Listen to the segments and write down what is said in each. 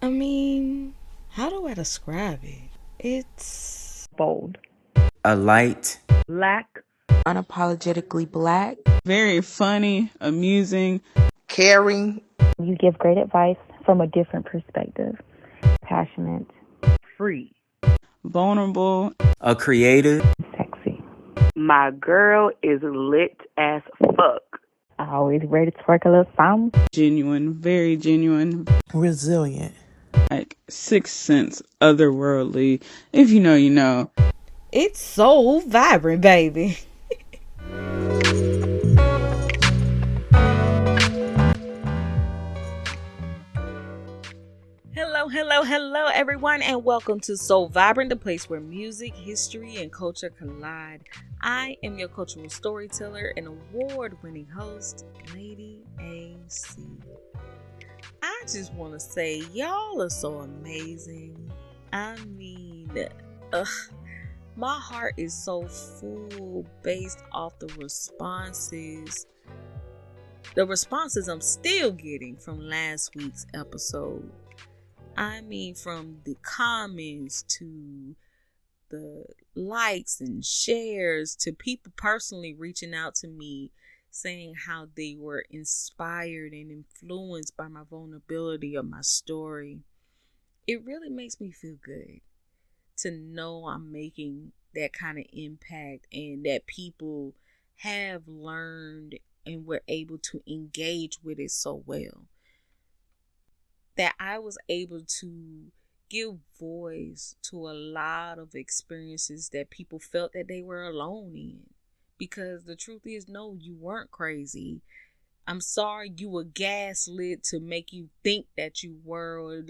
I mean, how do I describe it? It's bold, a light, black, unapologetically black, very funny, amusing, caring. You give great advice from a different perspective. Passionate, free. vulnerable, a creative, sexy. My girl is lit as fuck. Always ready to twerk a little something. genuine, very genuine, Resilient. like sixth sense, otherworldly. If you know, you know. it's so vibrant, baby. Hello, everyone, and welcome to So Vibrant, the place where music, history, and culture collide. I am your cultural storyteller and award-winning host, Lady AC. I just want to say, y'all are so amazing. I mean, my heart is so full based off the responses. The responses I'm still getting from last week's episode. I mean, from the comments to the likes and shares to people personally reaching out to me saying how they were inspired and influenced by my vulnerability of my story. It really makes me feel good to know I'm making that kind of impact and that people have learned and were able to engage with it so well. That I was able to give voice to a lot of experiences that people felt that they were alone in. Because the truth is, no, you weren't crazy. I'm sorry you were gaslit to make you think that you were, or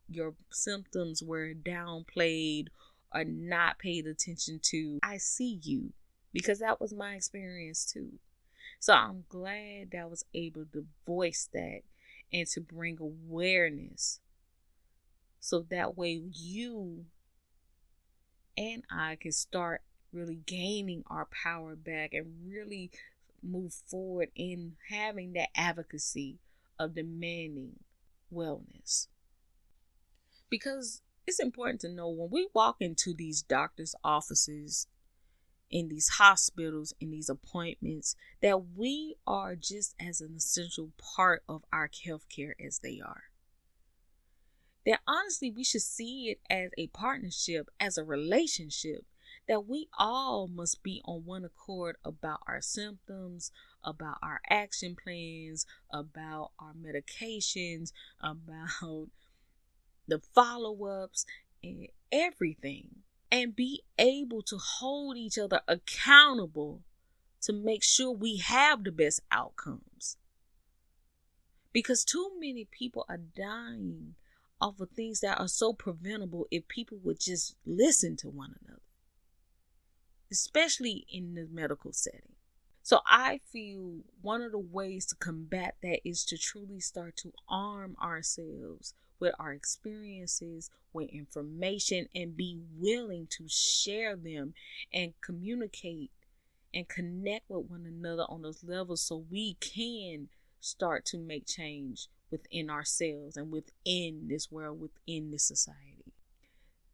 your symptoms were downplayed or not paid attention to. I see you, because that was my experience too. So I'm glad that I was able to voice that and to bring awareness, so that way you and I can start really gaining our power back and really move forward in having that advocacy of demanding wellness. Because it's important to know, when we walk into these doctors' offices, in these hospitals, in these appointments, that we are just as an essential part of our healthcare as they are. That honestly, we should see it as a partnership, as a relationship, that we all must be on one accord about our symptoms, about our action plans, about our medications, about the follow-ups, and everything. And be able to hold each other accountable to make sure we have the best outcomes. Because too many people are dying off of things that are so preventable if people would just listen to one another. Especially in the medical setting. So I feel one of the ways to combat that is to truly start to arm ourselves with our experiences, with information, and be willing to share them and communicate and connect with one another on those levels, so we can start to make change within ourselves and within this world, within this society.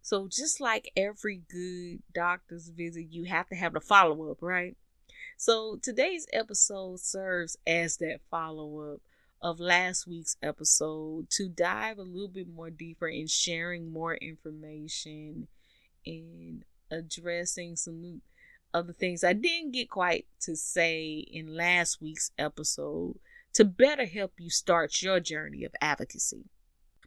So just like every good doctor's visit, you have to have the follow-up, right? So today's episode serves as that follow-up of last week's episode, to dive a little bit more deeper in sharing more information and addressing some other things I didn't get quite to say in last week's episode, to better help you start your journey of advocacy.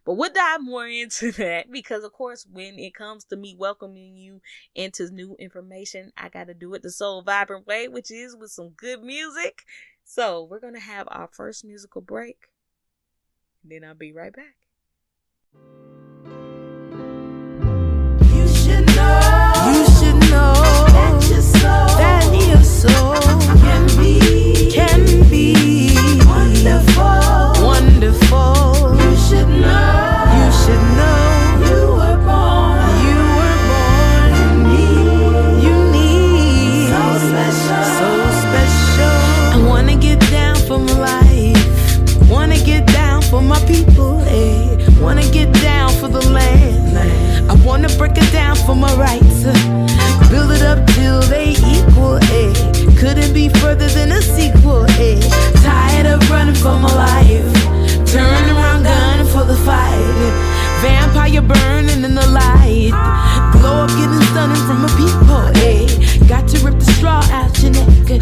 But we'll dive more into that, because of course, when it comes to me welcoming you into new information, I got to do it the Soul Vibrant way, which is with some good music. So we're going to have our first musical break. Then I'll be right back. You should know that your soul can be wonderful. You should know you were born unique, so special. I wanna get down for my life, wanna get down for my people, wanna get down for my rights. Build it up till they equal, eh? Couldn't be further than a sequel, eh? Tired of running for my life. Turn around, gunning for the fight. Vampire burning in the light. Glow up getting stunning from a peephole, eh? Got to rip the straw out your neck.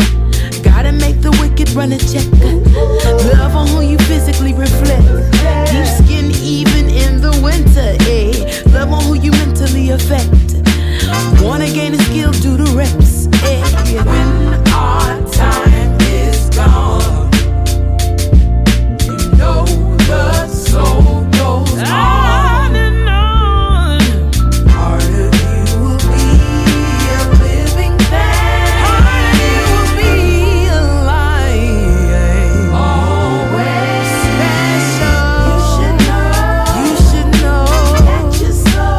Gotta make the wicked run a check. Love on who you physically reflect. Deep skin even in the winter, eh? Love on who you mentally affect. Wanna gain a skill, do the reps, eh? When our time is gone, you know the soul goes on and on. Part of you will be a living thing. Part of you will be alive. Always special. You should know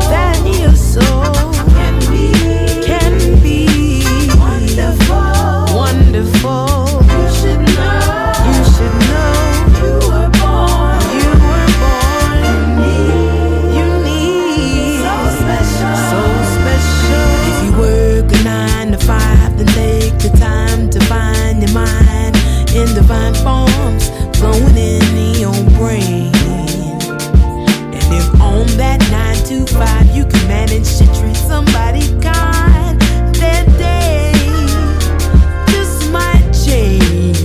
that your soul can be wonderful. You should know you were born unique, so special. If you work a 9 to 5, then take the time to find your mind in divine forms, flowing in your brain. And if on that 9 to 5 you can manage to treat somebody kind, their day just might change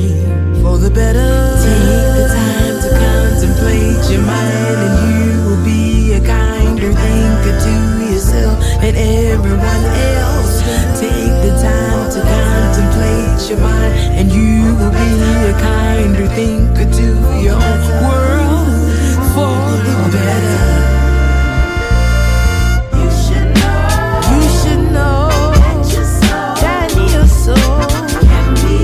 for the better. Take the time to contemplate your mind, and you will be a kinder thinker to yourself and everyone else. Take the time to contemplate your mind, and you will be a kinder thinker to your own world for the better. You should know that your soul can be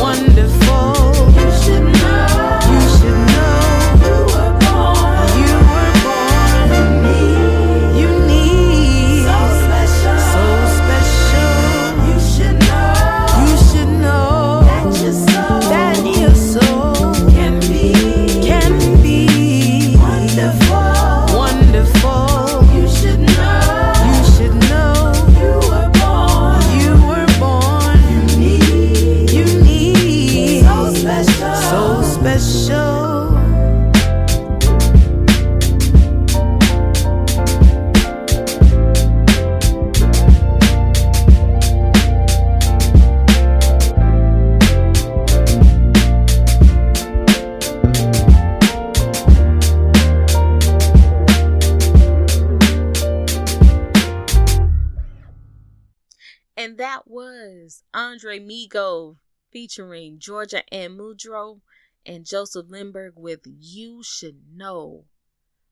wonderful. You should know you were born unique, so special. You should know that your soul can be wonderful. You should know you were born unique, so special. And that was Andre Migo featuring Georgia Ann Muldrow and Joseph Lindbergh with You Should Know.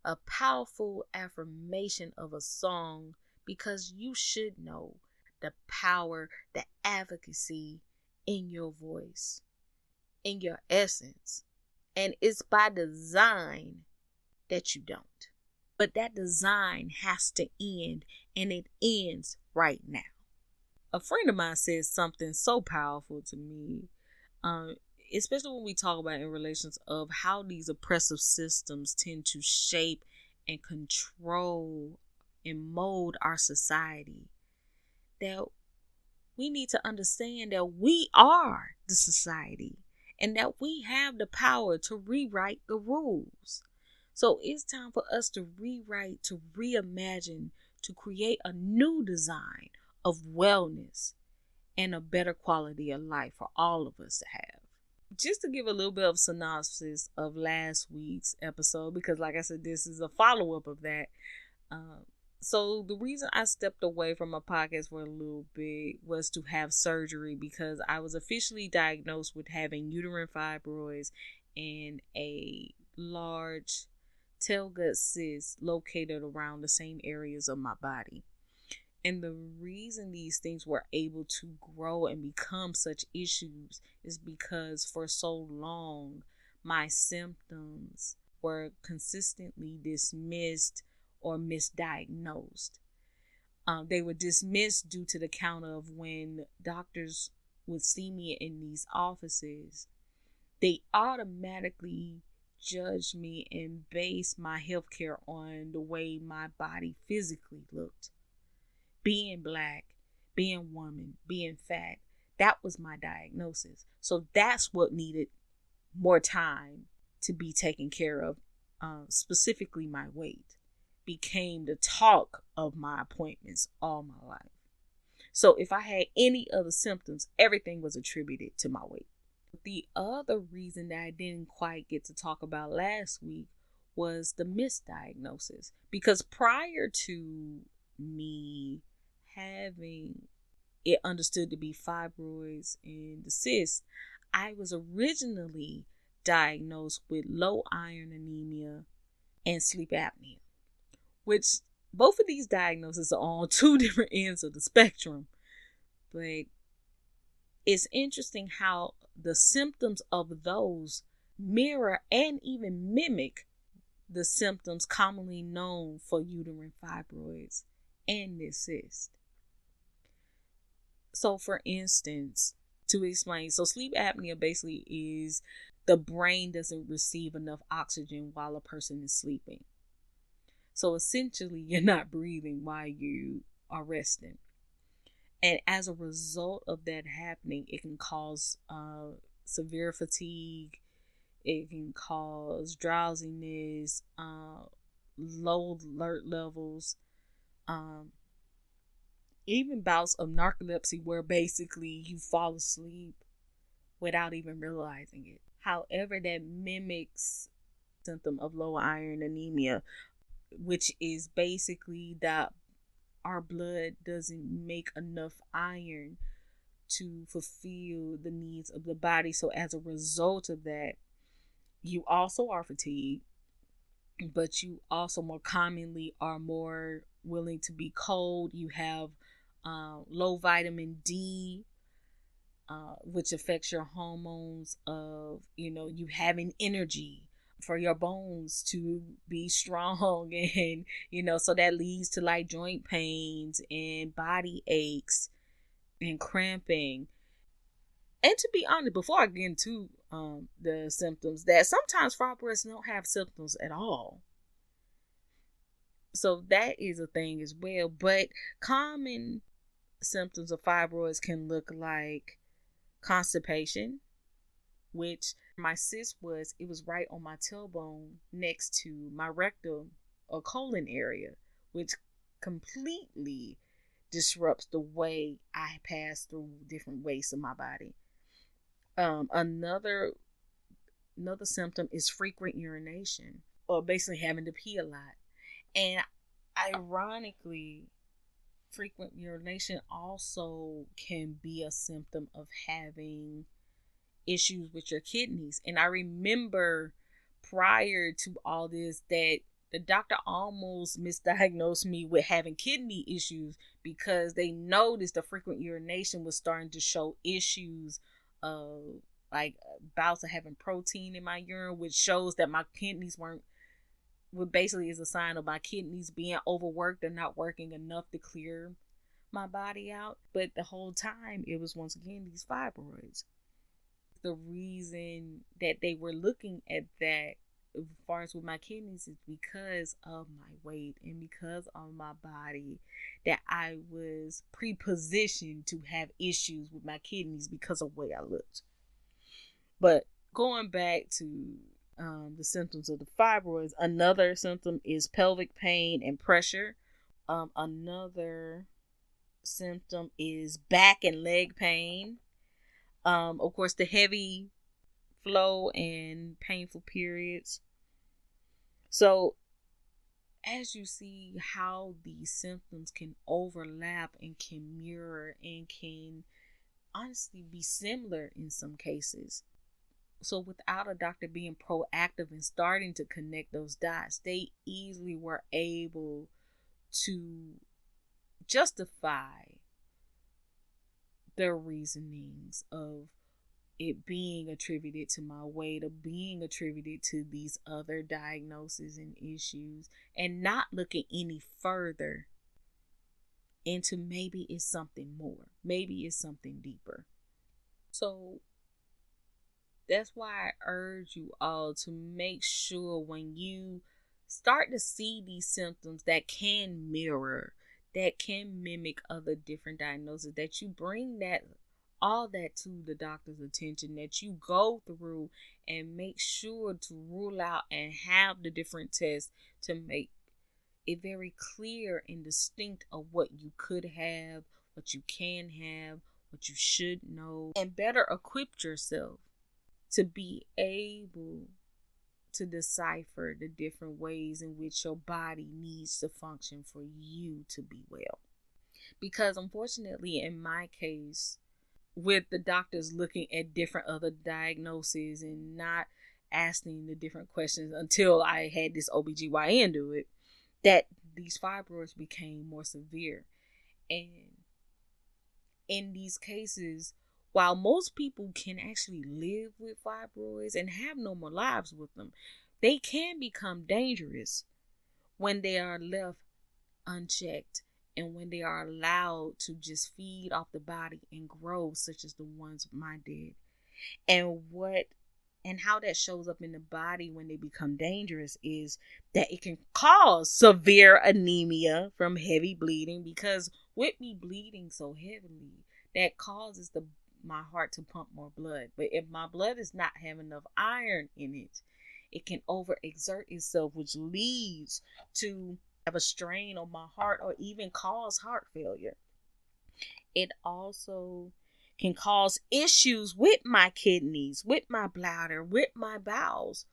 A powerful affirmation of a song, because you should know the power, the advocacy in your voice, in your essence. And it's by design that you don't. But that design has to end, and it ends right now. A friend of mine said something so powerful to me, especially when we talk about in relations of how these oppressive systems tend to shape and control and mold our society. That we need to understand that we are the society and that we have the power to rewrite the rules. So it's time for us to rewrite, to reimagine, to create a new design of wellness and a better quality of life for all of us to have. Just to give a little bit of synopsis of last week's episode, because like I said, this is a follow-up of that. So the reason I stepped away from my podcast for a little bit was to have surgery, because I was officially diagnosed with having uterine fibroids and a large tail gut cyst located around the same areas of my body. And the reason these things were able to grow and become such issues is because for so long, my symptoms were consistently dismissed or misdiagnosed. They were dismissed due to the count of when doctors would see me in these offices, they automatically judge me and base my healthcare on the way my body physically looked. Being black, being woman, being fat, that was my diagnosis. So that's what needed more time to be taken care of. Specifically, my weight became the talk of my appointments all my life. So if I had any other symptoms, everything was attributed to my weight. The other reason that I didn't quite get to talk about last week was the misdiagnosis. Because prior to me having it understood to be fibroids and the cysts, I was originally diagnosed with low iron anemia and sleep apnea, which both of these diagnoses are on two different ends of the spectrum. But it's interesting how the symptoms of those mirror and even mimic the symptoms commonly known for uterine fibroids and this cyst. So for instance, to explain, so sleep apnea basically is the brain doesn't receive enough oxygen while a person is sleeping. So essentially, you're not breathing while you are resting. And as a result of that happening, it can cause severe fatigue. It can cause drowsiness, low alert levels, even bouts of narcolepsy where basically you fall asleep without even realizing it. However, that mimics symptom of low iron anemia, which is basically that our blood doesn't make enough iron to fulfill the needs of the body. So as a result of that, you also are fatigued, but you also more commonly are more willing to be cold. You have low vitamin D, which affects your hormones of, you having energy for your bones to be strong. And, so that leads to like joint pains and body aches and cramping. And to be honest, before I get into the symptoms, that sometimes fibroids don't have symptoms at all. So that is a thing as well. But common symptoms of fibroids can look like constipation, which my cyst it was right on my tailbone next to my rectum or colon area, which completely disrupts the way I pass through different wastes of my body. Another symptom is frequent urination, or basically having to pee a lot. And ironically, frequent urination also can be a symptom of having issues with your kidneys. And I remember prior to all this that the doctor almost misdiagnosed me with having kidney issues because they noticed the frequent urination was starting to show issues of like bouts of having protein in my urine, which shows that my kidneys what basically is a sign of my kidneys being overworked and not working enough to clear my body out. But the whole time it was once again these fibroids. The reason that they were looking at that as far as with my kidneys is because of my weight and because of my body, that I was pre-positioned to have issues with my kidneys because of the way I looked. But going back to the symptoms of the fibroids, another symptom is pelvic pain and pressure. Another symptom is back and leg pain. Of course, the heavy flow and painful periods. So as you see how these symptoms can overlap and can mirror and can honestly be similar in some cases. So without a doctor being proactive and starting to connect those dots, they easily were able to justify their reasonings of it being attributed to my weight, of being attributed to these other diagnoses and issues, and not looking any further into maybe it's something more, maybe it's something deeper. So That's why I urge you all to make sure when you start to see these symptoms that can mirror, that can mimic other different diagnoses, that you bring all that to the doctor's attention, that you go through and make sure to rule out and have the different tests to make it very clear and distinct of what you could have, what you can have, what you should know, and better equip yourself to be able to decipher the different ways in which your body needs to function for you to be well. Because unfortunately, in my case, with the doctors looking at different other diagnoses and not asking the different questions until I had this OBGYN do it, that these fibroids became more severe. And in these cases, while most people can actually live with fibroids and have normal lives with them, they can become dangerous when they are left unchecked and when they are allowed to just feed off the body and grow, such as the ones mine did. And how that shows up in the body when they become dangerous is that it can cause severe anemia from heavy bleeding, because with me bleeding so heavily, that causes my heart to pump more blood. But if my blood is not having enough iron in it, it can overexert itself, which leads to have a strain on my heart or even cause heart failure. It also can cause issues with my kidneys, with my bladder, with my bowels,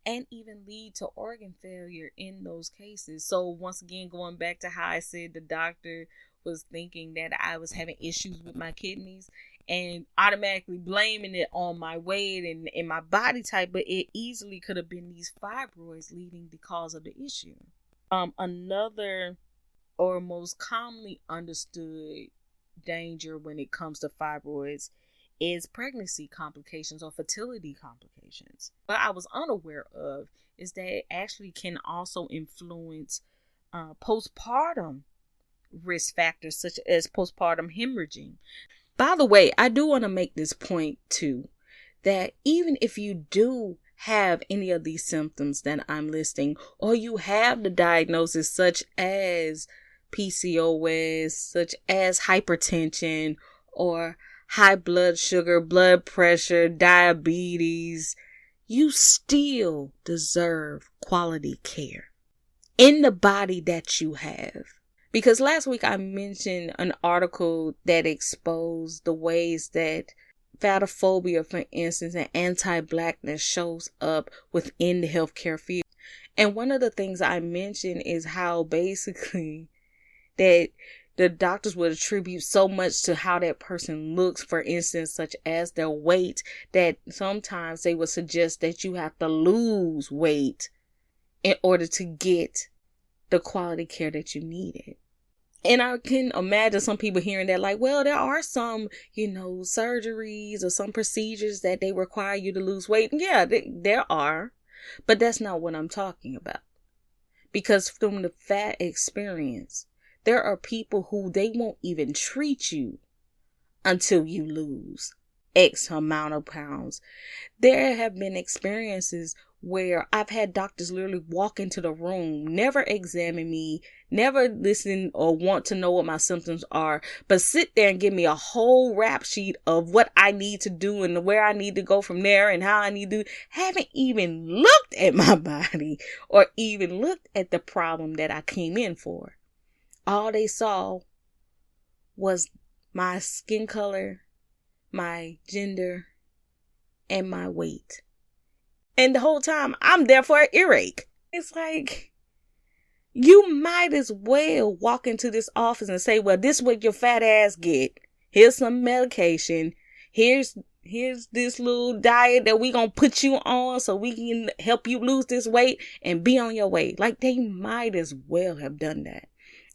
and even lead to organ failure in those cases. So once again, going back to how I said the doctor was thinking that I was having issues with my kidneys and automatically blaming it on my weight and my body type, but it easily could have been these fibroids leading the cause of the issue. Another or most commonly understood danger when it comes to fibroids is pregnancy complications or fertility complications. What I was unaware of is that it actually can also influence postpartum risk factors, such as postpartum hemorrhaging. By the way, I do want to make this point too, that even if you do have any of these symptoms that I'm listing, or you have the diagnosis such as PCOS, such as hypertension or high blood sugar, blood pressure, diabetes, you still deserve quality care in the body that you have. Because last week I mentioned an article that exposed the ways that fatphobia, for instance, and anti-blackness shows up within the healthcare field. And one of the things I mentioned is how basically that the doctors would attribute so much to how that person looks, for instance, such as their weight, that sometimes they would suggest that you have to lose weight in order to get the quality care that you needed. And I can imagine some people hearing that like, well, there are some, surgeries or some procedures that they require you to lose weight. Yeah, there are, but that's not what I'm talking about. Because from the fat experience, there are people who they won't even treat you until you lose X amount of pounds. There have been experiences where I've had doctors literally walk into the room, never examine me, never listen or want to know what my symptoms are, but sit there and give me a whole rap sheet of what I need to do and where I need to go from there and how I need to do. Haven't even looked at my body or even looked at the problem that I came in for. All they saw was my skin color, my gender, and my weight. And the whole time I'm there for an earache. It's like, you might as well walk into this office and say, well, this is what your fat ass get. Here's some medication. Here's this little diet that we gonna put you on so we can help you lose this weight and be on your way. Like, they might as well have done that.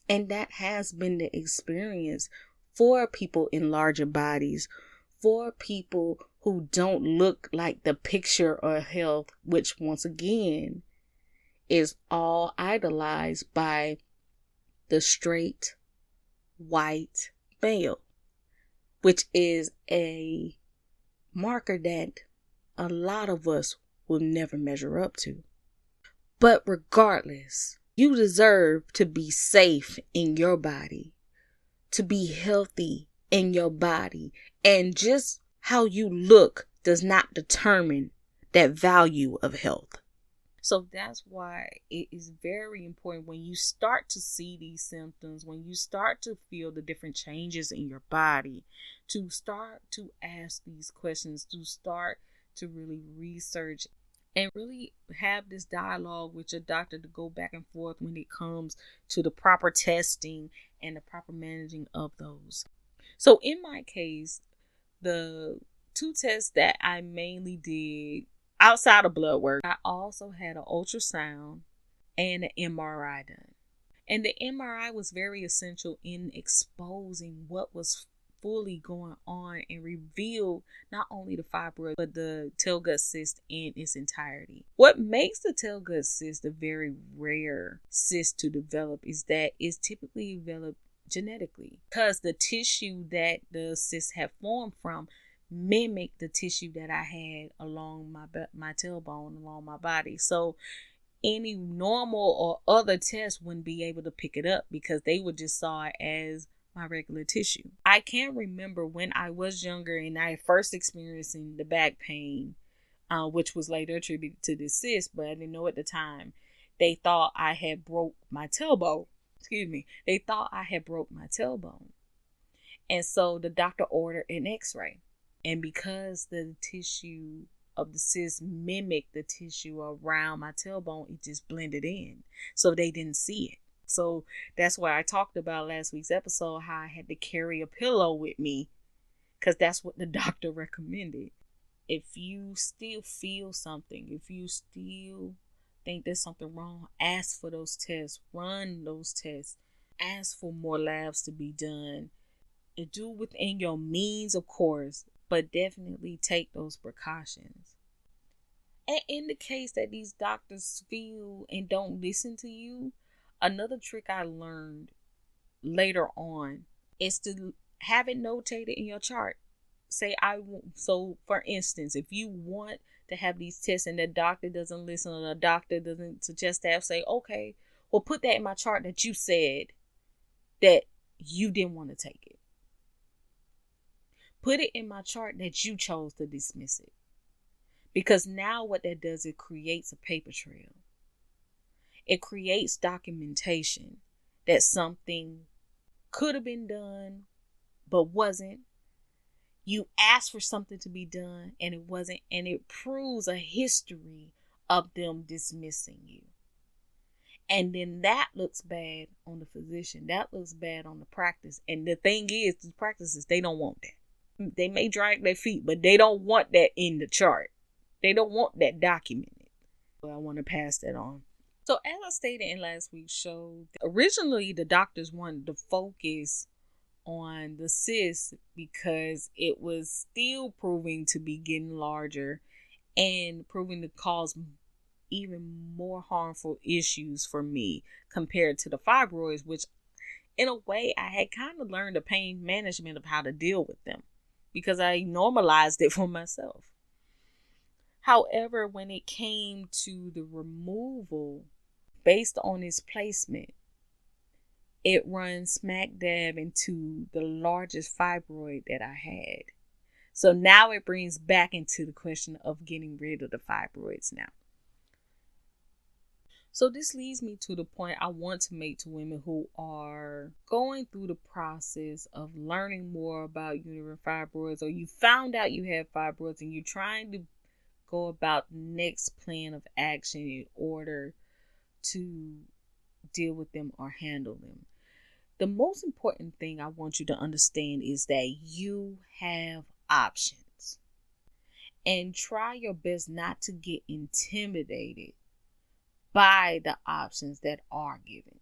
And that has been the experience for people in larger bodies, for people who don't look like the picture of health, which once again is all idolized by the straight white male, which is a marker that a lot of us will never measure up to. But regardless, you deserve to be safe in your body, to be healthy in your body. And just how you look does not determine that value of health. So that's why it is very important when you start to see these symptoms, when you start to feel the different changes in your body, to start to ask these questions, to start to really research and really have this dialogue with your doctor to go back and forth when it comes to the proper testing and the proper managing of those. So in my case, the 2 tests that I mainly did outside of blood work, I also had an ultrasound and an MRI done. And the MRI was very essential in exposing what was fully going on and revealed not only the fibroid but the tail gut cyst in its entirety. What makes the tail gut cyst a very rare cyst to develop is that it's typically developed genetically, because the tissue that the cyst have formed from mimic the tissue that I had along my tailbone, along my body. So any normal or other test wouldn't be able to pick it up because they would just saw it as my regular tissue. I can remember when I was younger and I first experiencing the back pain, which was later attributed to the cyst, but I didn't know at the time. They thought I had broke my tailbone. They thought I had broke my tailbone. And so the doctor ordered an x-ray. And because the tissue of the cyst mimicked the tissue around my tailbone, it just blended in. So they didn't see it. So that's why I talked about last week's episode, how I had to carry a pillow with me, because that's what the doctor recommended. If you still feel something, if you still think there's something wrong, ask for those tests, run those tests, ask for more labs to be done. And do within your means, of course, but definitely take those precautions. And in the case that these doctors feel and don't listen to you, another trick I learned later on is to have it notated in your chart. So for instance, if you want to have these tests and the doctor doesn't listen or the doctor doesn't suggest that, say, okay, well, put that in my chart that you said that you didn't want to take it. Put it in my chart that you chose to dismiss it. Because now what that does, it creates a paper trail. It creates documentation that something could have been done, but wasn't. You asked for something to be done and it wasn't. And it proves a history of them dismissing you. And then that looks bad on the physician. That looks bad on the practice. And the thing is, the practices, they don't want that. They may drag their feet, but they don't want that in the chart. They don't want that documented. So I want to pass that on. So as I stated in last week's show, originally the doctors wanted to focus on the cyst because it was still proving to be getting larger and proving to cause even more harmful issues for me compared to the fibroids, which in a way I had kind of learned the pain management of how to deal with them because I normalized it for myself. However, when it came to the removal based on its placement, it runs smack dab into the largest fibroid that I had. So now it brings back into the question of getting rid of the fibroids now. So this leads me to the point I want to make to women who are going through the process of learning more about uterine fibroids, or you found out you have fibroids and you're trying to go about the next plan of action in order to deal with them or handle them. The most important thing I want you to understand is that you have options. And try your best not to get intimidated by the options that are given.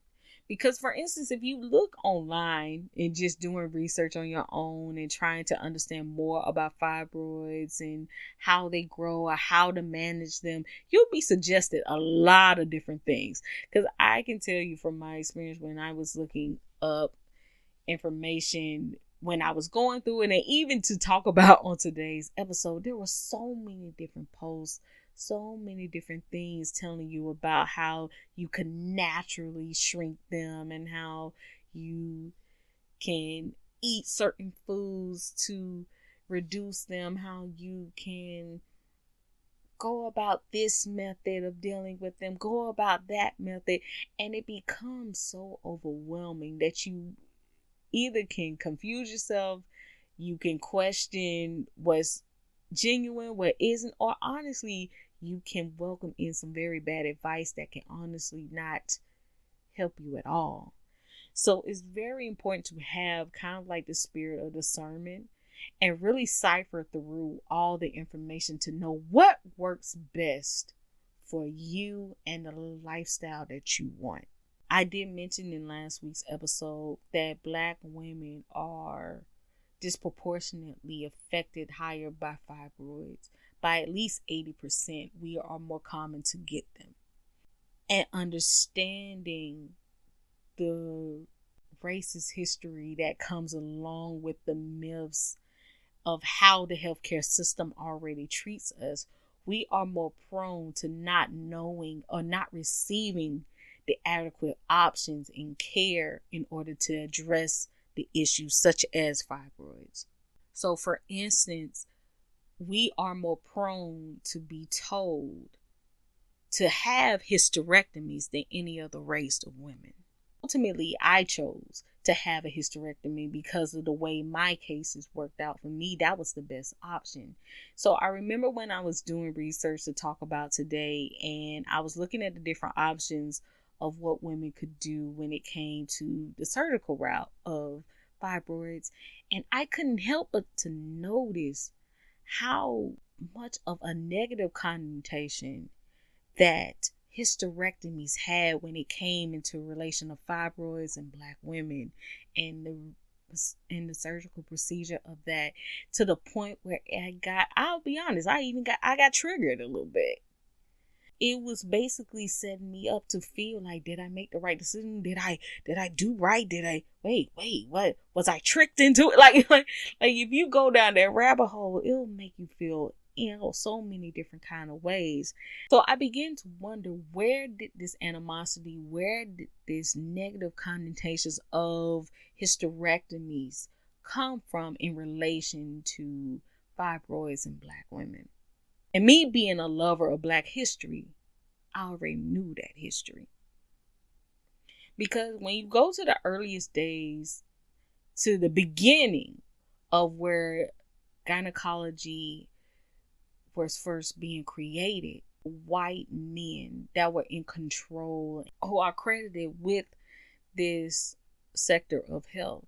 Because, for instance, if you look online and just doing research on your own and trying to understand more about fibroids and how they grow or how to manage them, you'll be suggested a lot of different things. Because I can tell you from my experience when I was looking up information when I was going through it, and even to talk about on today's episode, there were so many different posts, so many different things telling you about how you can naturally shrink them and how you can eat certain foods to reduce them, how you can go about this method of dealing with them, go about that method, and it becomes so overwhelming that you either can confuse yourself, you can question what's genuine, what isn't, or honestly, you can welcome in some very bad advice that can honestly not help you at all. So it's very important to have kind of like the spirit of discernment and really cipher through all the information to know what works best for you and the lifestyle that you want. I did mention in last week's episode that Black women are disproportionately affected higher by fibroids. By at least 80%, we are more common to get them. And understanding the racist history that comes along with the myths of how the healthcare system already treats us, we are more prone to not knowing or not receiving the adequate options in care in order to address the issues such as fibroids. So for instance, we are more prone to be told to have hysterectomies than any other race of women. Ultimately, I chose to have a hysterectomy because of the way my cases worked out for me. That was the best option. So I remember when I was doing research to talk about today, and I was looking at the different options of what women could do when it came to the surgical route of fibroids, and I couldn't help but to notice how much of a negative connotation that hysterectomies had when it came into relation of fibroids and Black women and the surgical procedure of that, to the point where I'll be honest, I got triggered a little bit. It was basically setting me up to feel like, did I make the right decision? Did I do right? Did I wait, what was I tricked into it? Like if you go down that rabbit hole, it'll make you feel so many different kind of ways. So I began to wonder, where did this animosity, where did this negative connotations of hysterectomies come from in relation to fibroids and Black women? And me being a lover of Black history, I already knew that history. Because when you go to the earliest days, to the beginning of where gynecology was first being created, white men that were in control, who are credited with this sector of health,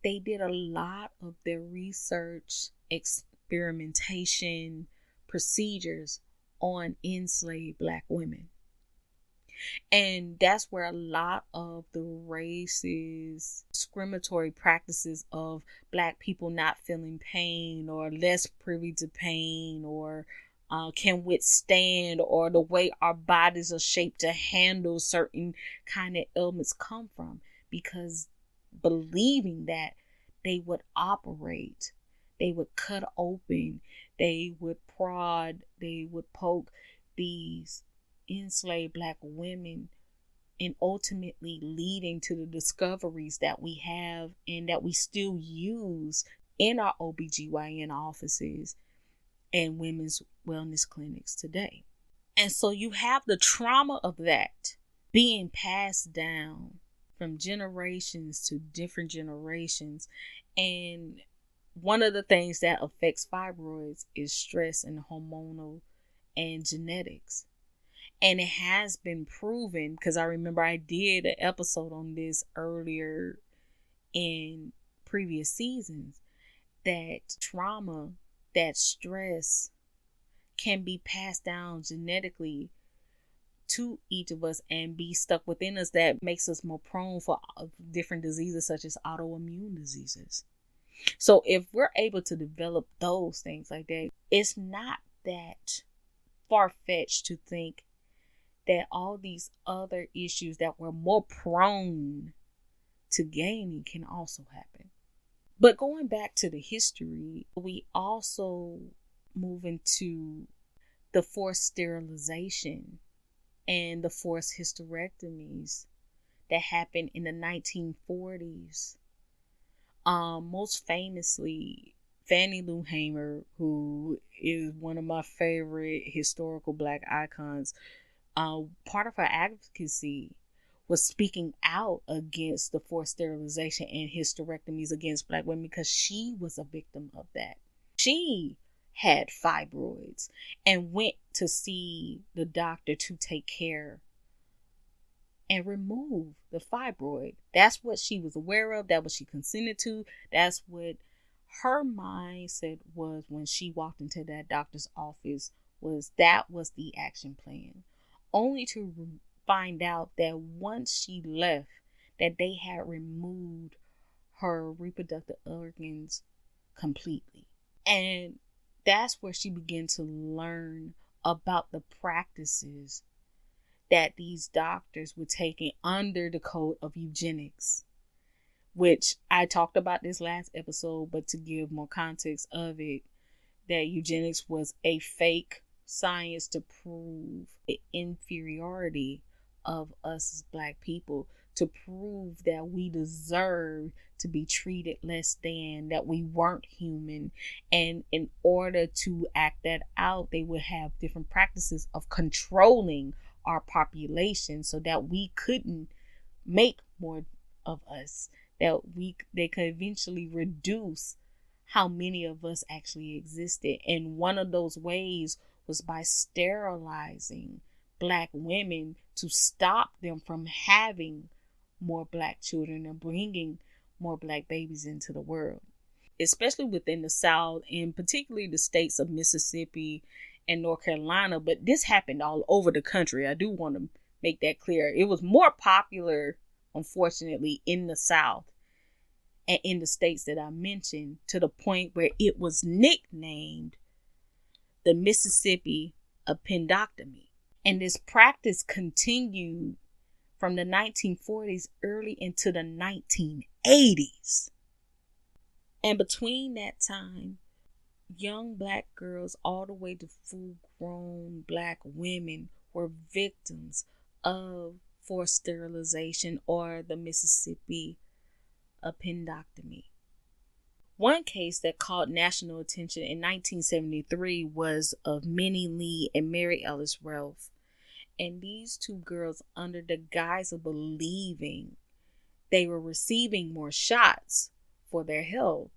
they did a lot of their research, experimentation, procedures on enslaved Black women. And that's where a lot of the racist discriminatory practices of Black people not feeling pain or less privy to pain or can withstand, or the way our bodies are shaped to handle certain kind of ailments come from. Because believing that they would operate, they would cut open, they would prod, they would poke these enslaved Black women, and ultimately leading to the discoveries that we have and that we still use in our OBGYN offices and women's wellness clinics today. And so you have the trauma of that being passed down from generations to different generations. And one of the things that affects fibroids is stress and hormonal and genetics. And it has been proven, because I remember I did an episode on this earlier in previous seasons, that trauma, that stress can be passed down genetically to each of us and be stuck within us, that makes us more prone for different diseases such as autoimmune diseases. So if we're able to develop those things like that, it's not that far-fetched to think that all these other issues that we're more prone to gaining can also happen. But going back to the history, we also move into the forced sterilization and the forced hysterectomies that happened in the 1940s. Most famously, Fannie Lou Hamer, who is one of my favorite historical Black icons, part of her advocacy was speaking out against the forced sterilization and hysterectomies against Black women because she was a victim of that. She had fibroids and went to see the doctor to take care and remove the fibroid. That's what she was aware of. That's what she consented to. That's what her mindset was when she walked into that doctor's office, was that was the action plan. Only to find out that once she left, that they had removed her reproductive organs completely. And that's where she began to learn about the practices that these doctors were taking under the code of eugenics, which I talked about this last episode, but to give more context of it, that eugenics was a fake science to prove the inferiority of us as Black people, to prove that we deserve to be treated less than, that we weren't human. And in order to act that out, they would have different practices of controlling our population so that we couldn't make more of us, that they could eventually reduce how many of us actually existed. And one of those ways was by sterilizing Black women to stop them from having more Black children and bringing more Black babies into the world, especially within the South, and particularly the states of Mississippi and North Carolina. But this happened all over the country. I do want to make that clear. It was more popular, unfortunately, in the South and in the states that I mentioned, to the point where it was nicknamed the Mississippi Appendectomy. And this practice continued from the 1940s early into the 1980s. And between that time, young Black girls all the way to full-grown Black women were victims of forced sterilization or the Mississippi Appendectomy. One case that caught national attention in 1973 was of Minnie Lee and Mary Ellis Ralph. And these two girls, under the guise of believing they were receiving more shots for their health,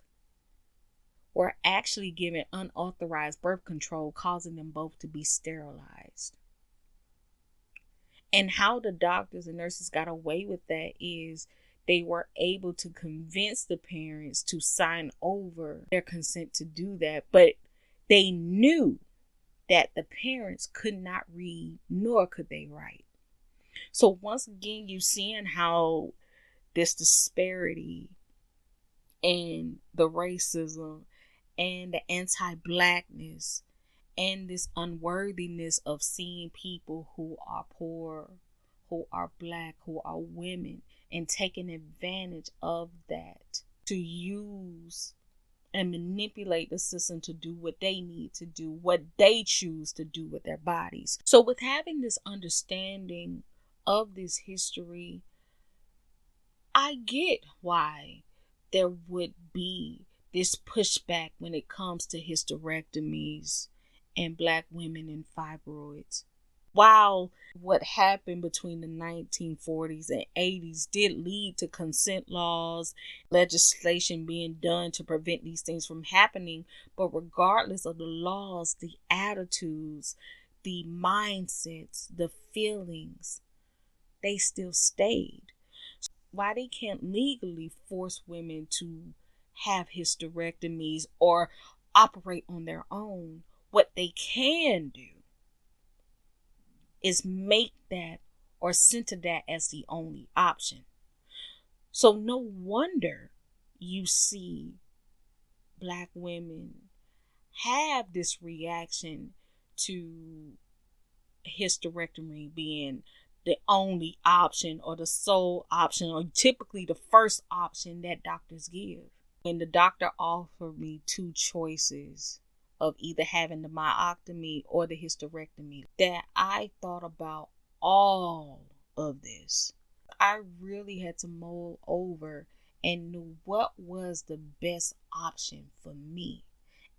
were actually given unauthorized birth control, causing them both to be sterilized. And how the doctors and nurses got away with that is they were able to convince the parents to sign over their consent to do that, but they knew that the parents could not read nor could they write. So once again, you're seeing how this disparity and the racism and the anti-Blackness and this unworthiness of seeing people who are poor, who are Black, who are women, and taking advantage of that to use and manipulate the system to do what they need to do, what they choose to do with their bodies. So with having this understanding of this history, I get why there would be this pushback when it comes to hysterectomies and Black women and fibroids. While what happened between the 1940s and 80s did lead to consent laws, legislation being done to prevent these things from happening, but regardless of the laws, the attitudes, the mindsets, the feelings, they still stayed. Why they can't legally force women to have hysterectomies or operate on their own, what they can do is make that or center that as the only option. So no wonder you see Black women have this reaction to hysterectomy being the only option or the sole option, or typically the first option that doctors give. When the doctor offered me two choices of either having the myectomy or the hysterectomy, that I thought about all of this. I really had to mull over and knew what was the best option for me.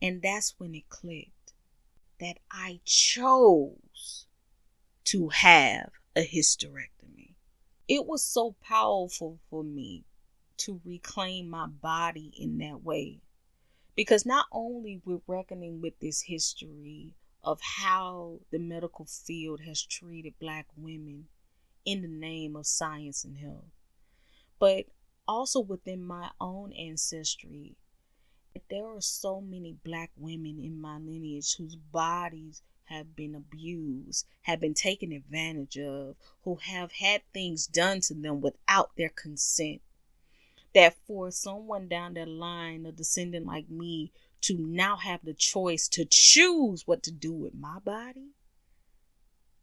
And that's when it clicked that I chose to have a hysterectomy. It was so powerful for me to reclaim my body in that way. Because not only we're reckoning with this history of how the medical field has treated Black women in the name of science and health, but also within my own ancestry, there are so many Black women in my lineage whose bodies have been abused, have been taken advantage of, who have had things done to them without their consent. That for someone down that line, a descendant like me, to now have the choice to choose what to do with my body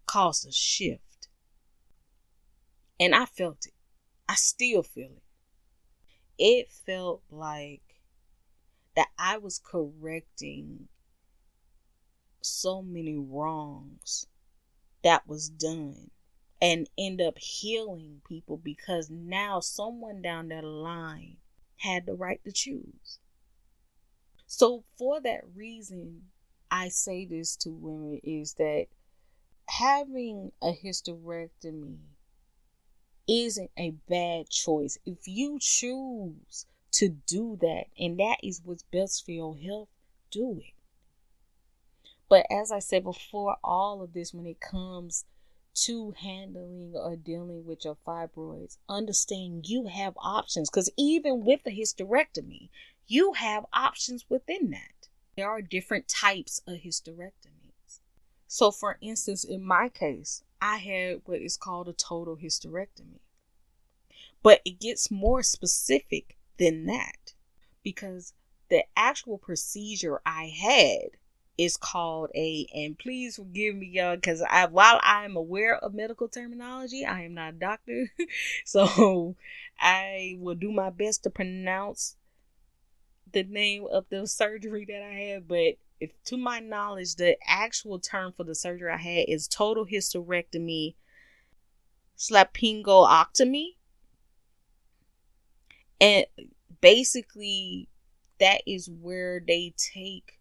caused a shift. And I felt it. I still feel it. It felt like that I was correcting so many wrongs that was done and end up healing people, because now someone down that line had the right to choose. So for that reason, I say this to women, is that having a hysterectomy isn't a bad choice. If you choose to do that, and that is what's best for your health, do it. But as I said before, all of this, when it comes to handling or dealing with your fibroids, understand you have options. Because even with the hysterectomy, you have options within that. There are different types of hysterectomies. So for instance, in my case, I had what is called a total hysterectomy. But it gets more specific than that, because the actual procedure I had is called and please forgive me, y'all, because while I am aware of medical terminology, I am not a doctor. So I will do my best to pronounce the name of the surgery that I had. But if, to my knowledge, the actual term for the surgery I had is total hysterectomy /laryngectomy. And basically, that is where they take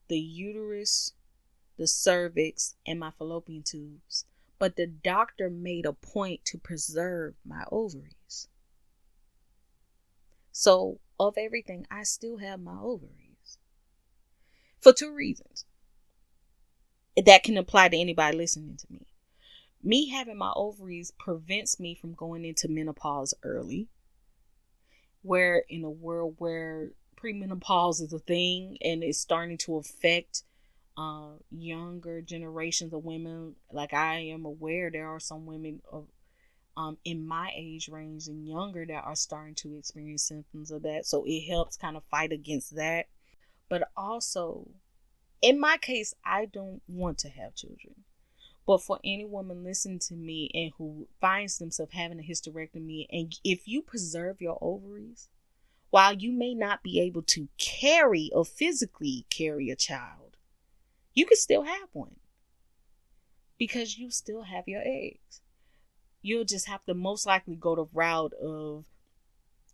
the uterus, the cervix, and my fallopian tubes. But the doctor made a point to preserve my ovaries. So, of everything, I still have my ovaries. For two reasons. That can apply to anybody listening to me. Me having my ovaries prevents me from going into menopause early. Where in a world where premenopause is a thing and it's starting to affect younger generations of women, like I am aware there are some women of in my age range and younger that are starting to experience symptoms of that. So it helps kind of fight against that. But also, in my case, I don't want to have children. But for any woman listening to me and who finds themselves having a hysterectomy, and if you preserve your ovaries, while you may not be able to carry or physically carry a child, you can still have one because you still have your eggs. You'll just have to most likely go the route of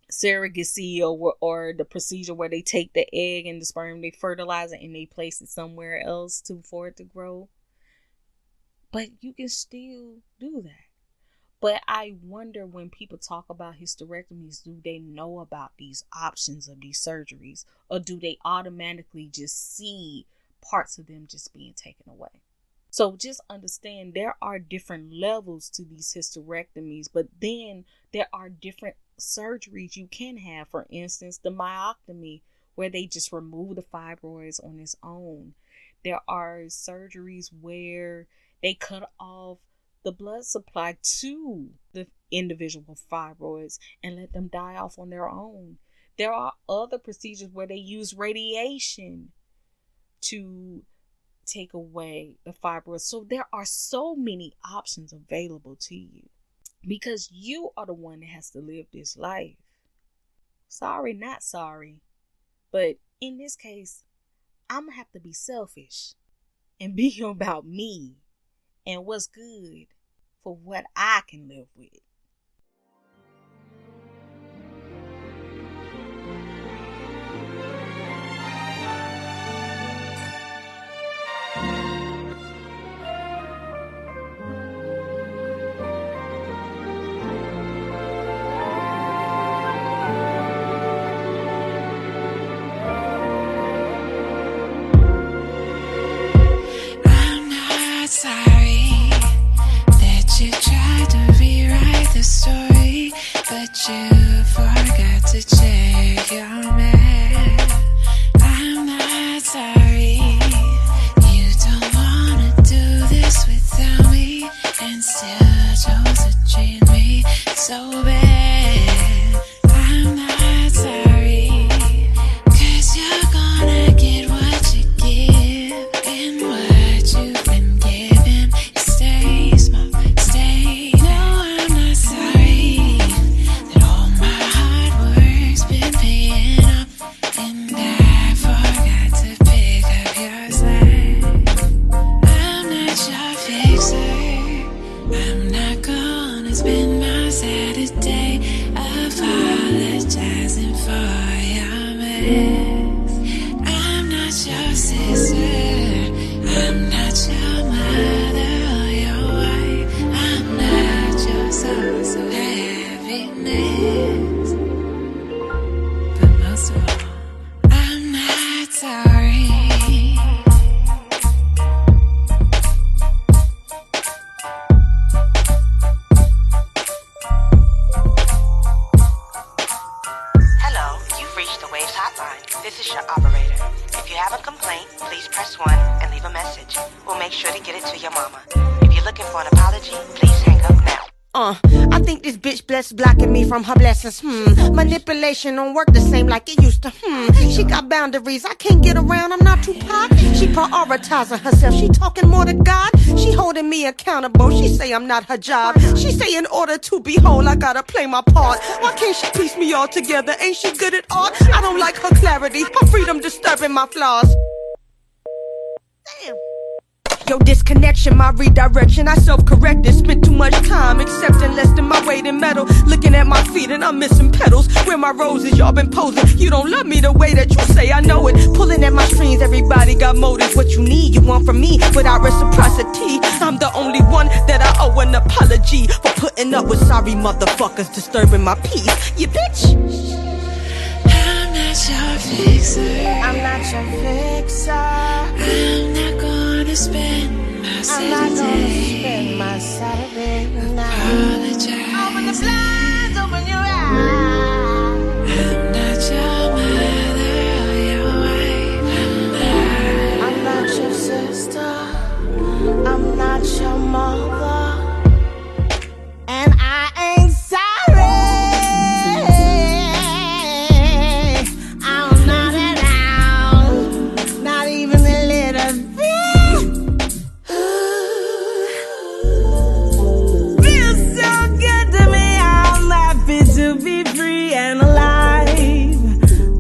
surrogacy or the procedure where they take the egg and the sperm, they fertilize it and they place it somewhere else for it to grow. But you can still do that. But I wonder, when people talk about hysterectomies, do they know about these options of these surgeries? Or do they automatically just see parts of them just being taken away? So just understand there are different levels to these hysterectomies. But then there are different surgeries you can have. For instance, the myectomy, where they just remove the fibroids on its own. There are surgeries where they cut off the blood supply to the individual fibroids and let them die off on their own. There are other procedures where they use radiation to take away the fibroids. So there are so many options available to you because you are the one that has to live this life. Sorry, not sorry. But in this case, I'm going to have to be selfish and be about me and what's good for what I can live with. I'm not sorry that you tried to rewrite the story, but you forgot to check your math. I'm not sorry you don't wanna do this without me and still chose to treat me so bad. I'm not sorry, 'cause you're gonna get what you give, and what you've been given, it stays small, stay. No, I'm not sorry that all my hard work's been paying off, and I forgot to pick up your slack. I'm not your fixer, I'm not gonna spend my Saturday apologizing for your mess. I'm not your sister, I'm not your mother or your wife. I'm not your source of happiness. But most of all, I'm not sorry. Hello, you've reached the Waves hotline. This is your operator. If you have a complaint, please press 1 and leave a message. We'll make sure to get it to your mama. If you're looking for an apology, please hang up now. I think this bitch blocking me from her blessings. Manipulation don't work the same like it used to. She got boundaries, I can't get around, I'm not Tupac. She prioritizing herself, she talking more to God. She holding me accountable, she say I'm not her job. She say in order to be whole, I gotta play my part. Why can't she piece me all together? Ain't she good at art? I don't like her clarity, her freedom disturbing my flaws. Damn. Yo, disconnection, my redirection, I self-corrected. Spent too much time accepting less than my weight in metal. Looking at my feet and I'm missing petals. Where my roses, y'all been posing. You don't love me the way that you say, I know it. Pulling at my strings, everybody got motives. What you need, you want from me without reciprocity. I'm the only one that I owe an apology for putting up with sorry motherfuckers disturbing my peace. You bitch. I'm not your fixer, I'm not your fixer. I'm not gonna spend my Saturday apologizing. Open the blinds, open your eyes. I'm not your mother or your wife. I'm not your sister, I'm not your mother, and I ain't sorry. I'm not at all, not even a little bit. Feels so good to me, I'm happy to be free and alive,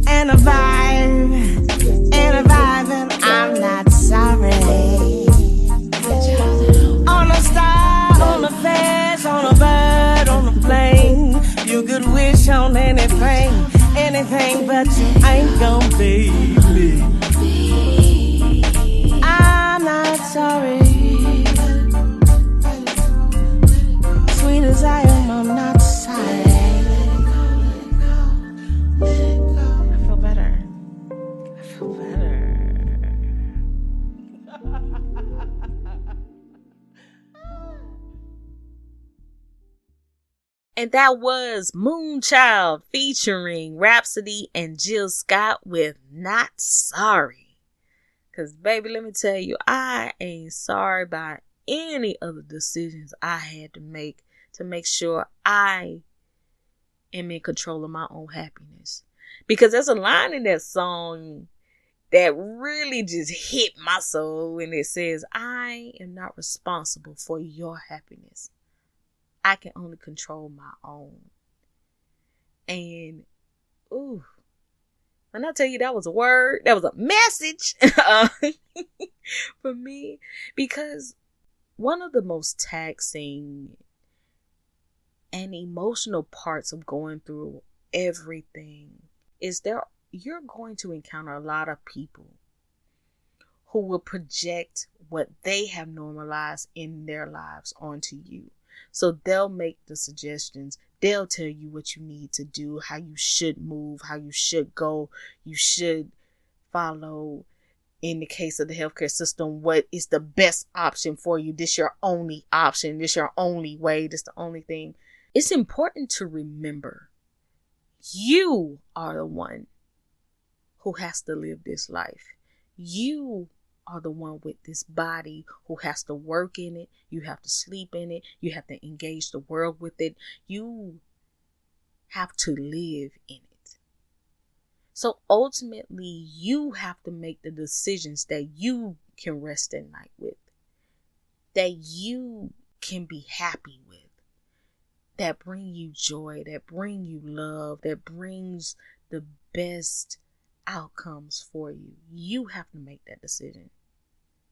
and a vibe, and I'm not sorry. On a star, on a face, on a bird, on a plane. You could wish on anything, anything, but you ain't gon' baby. I'm not sorry. Sweet as I am, I'm not sorry. I feel better. I feel better. And that was Moonchild featuring Rhapsody and Jill Scott with Not Sorry. Because, baby, let me tell you, I ain't sorry about any of the decisions I had to make sure I am in control of my own happiness. Because there's a line in that song that really just hit my soul when it says, I am not responsible for your happiness. I can only control my own. And ooh, when I tell you that was a word, that was a message for me, because one of the most taxing and emotional parts of going through everything is you're going to encounter a lot of people who will project what they have normalized in their lives onto you. So they'll make the suggestions. They'll tell you what you need to do, how you should move, how you should go. You should follow, in the case of the healthcare system, what is the best option for you. This your only option. This your only way. This the only thing. It's important to remember you are the one who has to live this life. You are the one with this body who has to work in it. You have to sleep in it. You have to engage the world with it. You have to live in it. So ultimately, you have to make the decisions that you can rest at night with, that you can be happy with, that bring you joy, that bring you love, that brings the best outcomes for you. You have to make that decision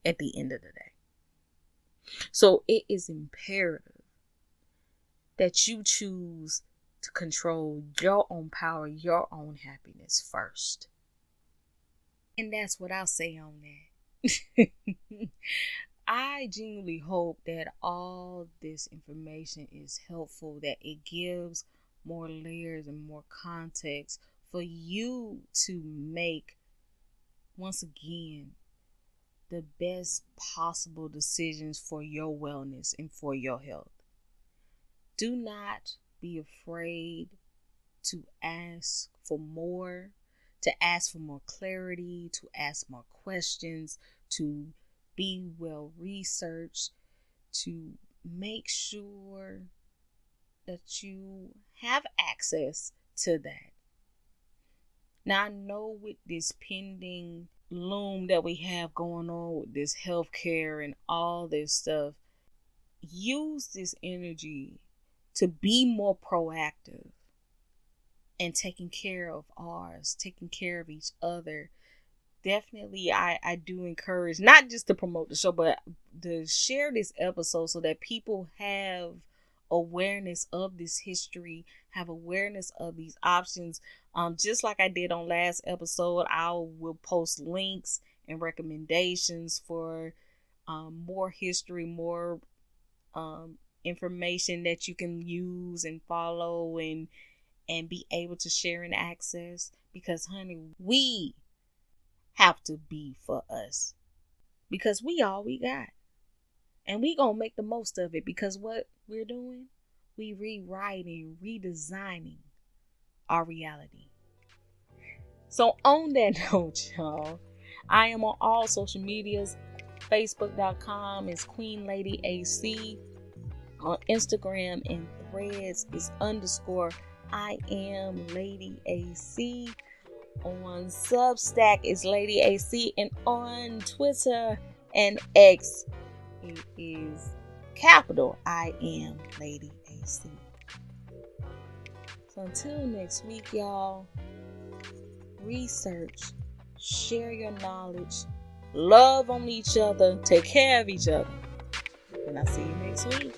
at the end of the day. So it is imperative that you choose to control your own power, your own happiness first. And that's what I'll say on that. I genuinely hope that all this information is helpful, that it gives more layers and more context for you to make, once again, the best possible decisions for your wellness and for your health. Do not be afraid to ask for more, clarity, to ask more questions, to be well researched, to make sure that you have access to that. Now, I know with this pending loom that we have going on with this healthcare and all this stuff, use this energy to be more proactive and taking care of ours, taking care of each other. Definitely, I do encourage, not just to promote the show, but to share this episode so that people have awareness of this history, have awareness of these options. Just like I did on last episode, I will post links and recommendations for more history, more information that you can use and follow and be able to share and access. Because, honey, we have to be for us, because we all we got, and we gonna make the most of it, because what we're doing, we rewriting, redesigning our reality. So on that note, y'all, I am on all social medias. Facebook.com is Queen Lady AC. On Instagram and Threads is _I am Lady AC. On Substack is Lady AC, and on Twitter and X it is capital I am Lady AC. So until next week, y'all, research, share your knowledge, love on each other, take care of each other, and I'll see you next week.